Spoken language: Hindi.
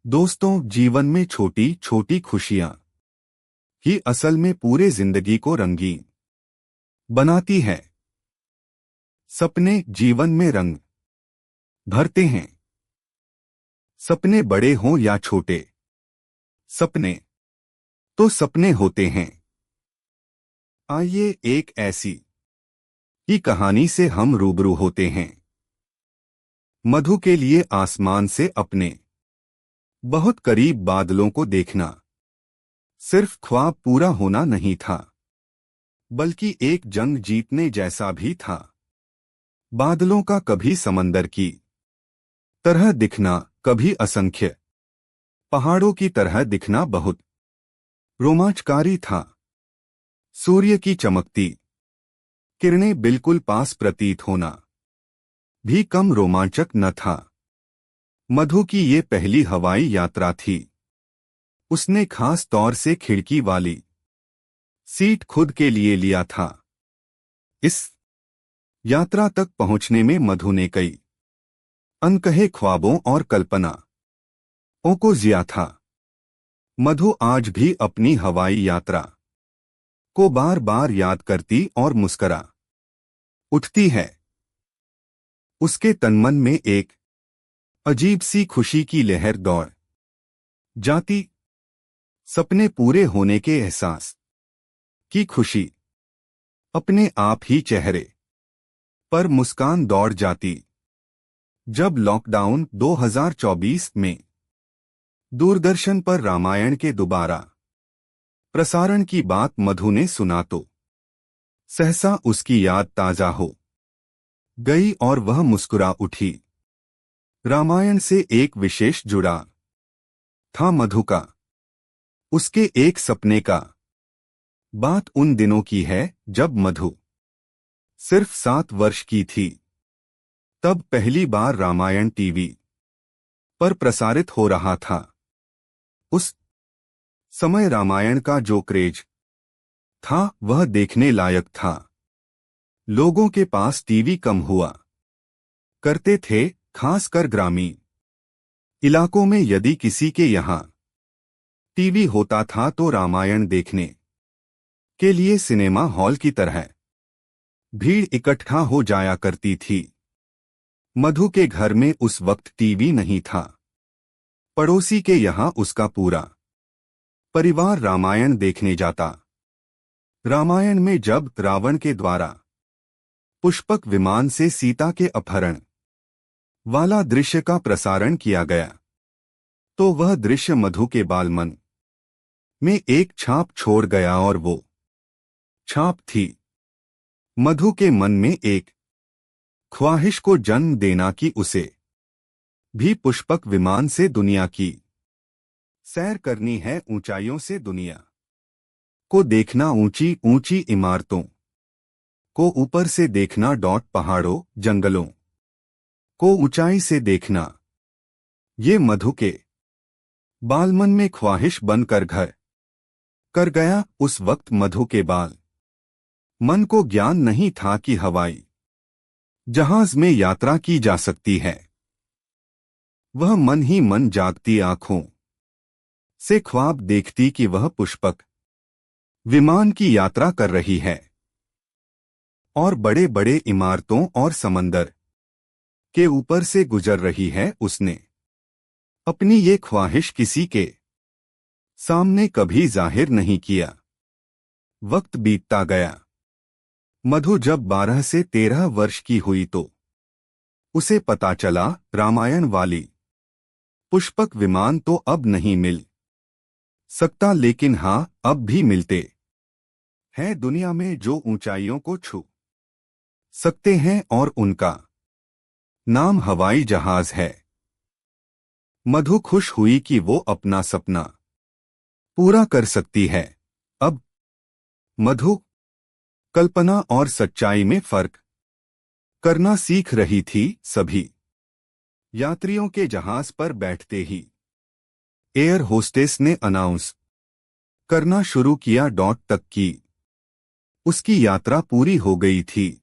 दोस्तों, जीवन में छोटी छोटी खुशियां ही असल में पूरे जिंदगी को रंगीन बनाती है। सपने जीवन में रंग भरते हैं। सपने बड़े हों या छोटे, सपने तो सपने होते हैं। आइए एक ऐसी ही कहानी से हम रूबरू होते हैं। मधु के लिए आसमान से अपने बहुत करीब बादलों को देखना सिर्फ ख्वाब पूरा होना नहीं था, बल्कि एक जंग जीतने जैसा भी था। बादलों का कभी समंदर की तरह दिखना, कभी असंख्य पहाड़ों की तरह दिखना बहुत रोमांचकारी था। सूर्य की चमकती किरणें बिल्कुल पास प्रतीत होना भी कम रोमांचक न था। मधु की ये पहली हवाई यात्रा थी। उसने खास तौर से खिड़की वाली सीट खुद के लिए लिया था। इस यात्रा तक पहुंचने में मधु ने कई अनकहे ख्वाबों और कल्पनाओं को जिया था। मधु आज भी अपनी हवाई यात्रा को बार बार याद करती और मुस्करा उठती है। उसके तनमन में एक अजीब सी खुशी की लहर दौड़ जाती। सपने पूरे होने के एहसास की खुशी। अपने आप ही चेहरे पर मुस्कान दौड़ जाती। जब लॉकडाउन 2024 में दूरदर्शन पर रामायण के दोबारा प्रसारण की बात मधु ने सुना तो सहसा उसकी याद ताजा हो गई और वह मुस्कुरा उठी। रामायण से एक विशेष जुड़ा था मधु का, उसके एक सपने का। बात उन दिनों की है जब मधु सिर्फ 7 वर्ष की थी। तब पहली बार रामायण टीवी पर प्रसारित हो रहा था। उस समय रामायण का जो क्रेज था वह देखने लायक था। लोगों के पास टीवी कम हुआ करते थे, खासकर ग्रामीण इलाकों में। यदि किसी के यहाँ टीवी होता था तो रामायण देखने के लिए सिनेमा हॉल की तरह भीड़ इकट्ठा हो जाया करती थी। मधु के घर में उस वक्त टीवी नहीं था। पड़ोसी के यहाँ उसका पूरा परिवार रामायण देखने जाता। रामायण में जब रावण के द्वारा पुष्पक विमान से सीता के अपहरण वाला दृश्य का प्रसारण किया गया तो वह दृश्य मधु के बालमन में एक छाप छोड़ गया। और वो छाप थी मधु के मन में एक ख्वाहिश को जन्म देना कि उसे भी पुष्पक विमान से दुनिया की सैर करनी है। ऊंचाइयों से दुनिया को देखना, ऊंची ऊंची इमारतों को ऊपर से देखना, पहाड़ों जंगलों को ऊंचाई से देखना। ये मधु के बालमन में ख्वाहिश बनकर घर कर गया। उस वक्त मधु के बाल मन को ज्ञान नहीं था कि हवाई जहाज में यात्रा की जा सकती है। वह मन ही मन जागती आंखों से ख्वाब देखती कि वह पुष्पक विमान की यात्रा कर रही है और बड़े बड़े इमारतों और समंदर के ऊपर से गुजर रही है। उसने अपनी ये ख्वाहिश किसी के सामने कभी जाहिर नहीं किया। वक्त बीतता गया। मधु जब 12 से 13 वर्ष की हुई तो उसे पता चला रामायण वाली पुष्पक विमान तो अब नहीं मिल सकता, लेकिन हाँ, अब भी मिलते हैं दुनिया में जो ऊंचाइयों को छू सकते हैं और उनका नाम हवाई जहाज है। मधु खुश हुई कि वो अपना सपना पूरा कर सकती है। अब मधु कल्पना और सच्चाई में फर्क करना सीख रही थी। सभी यात्रियों के जहाज पर बैठते ही एयर होस्टेस ने अनाउंस करना शुरू किया, तक की उसकी यात्रा पूरी हो गई थी।